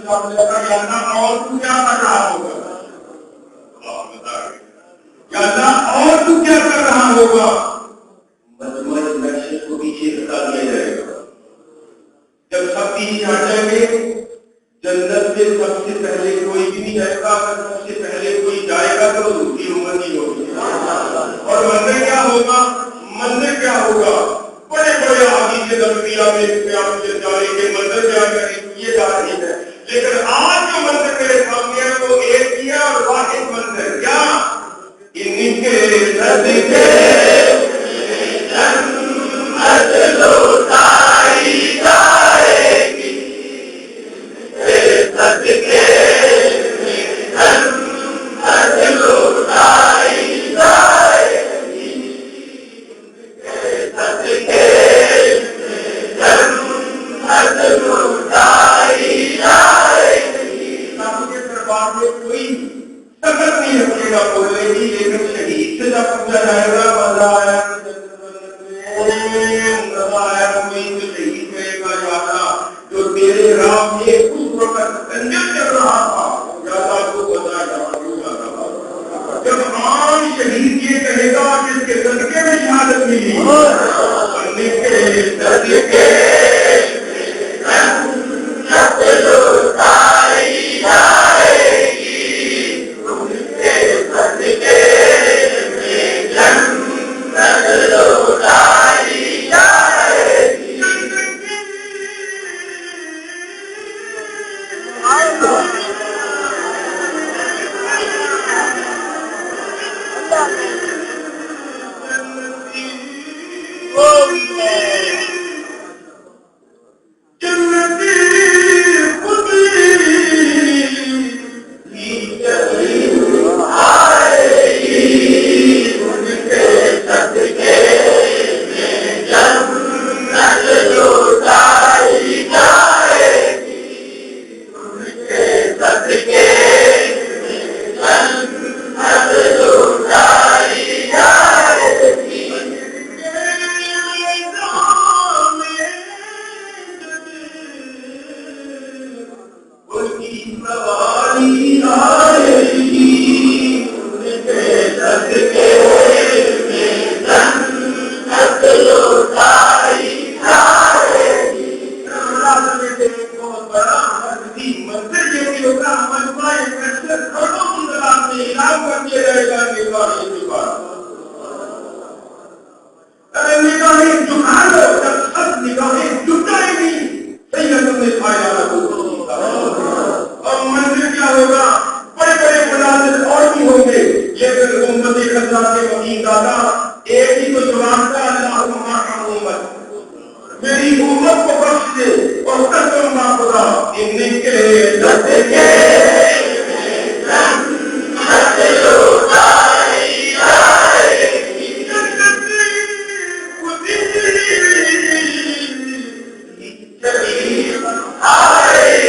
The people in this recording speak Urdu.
یا اللہ اور تو کیا کر رہا ہوگا؟ یا اللہ اور تو کیا کر رہا ہوگا؟ مجموعہ نقشے کو پیچھے ہٹا دیا جائے گا. جب سب پیچھے ہٹ جائیں گے جنت میں سب سے پہلے کوئی بھی نہیں جائے گا. اگر سب سے پہلے کوئی جائے گا تو دوسری امتی ہوگی. اور منظر کیا ہوگا؟ منظر کیا ہوگا؟ بڑے بڑے حدیث نبویہ میں قیامت جانے کے منظر کیا یہ جا رہی ہے. لیکن آج جو منظر میرے سامنے ہے وہ ایک ہی ہے اور واحد منظر. کیا؟ ان کے صدقے جنت لوٹائی جائے گی. صدقے جنت لوٹائی جائے گی. صدقے جنت لوٹائی جائے گی. رب کے دربار میں کوئی طاقت نہیں رکھے گا بولنے کی. لیکن شہید سے جب پوچھا جائے گا مزہ آیا شہید کہے گا یا اللہ جو تیرے راہ میں اس وقت کنجر چل رہا تھا یا اللہ کو بتا جا. جب عام شہید یہ کہے گا جس کے صدقے میں شہادت ملی بننے کے صدقے جنت لوٹائی جائے گی. صدقے جنت لوٹائی جائے گی. میری امت کو بخش دے اور قسم خدا ان کے صدقے جنت لوٹائی جائے گی. آئے گی.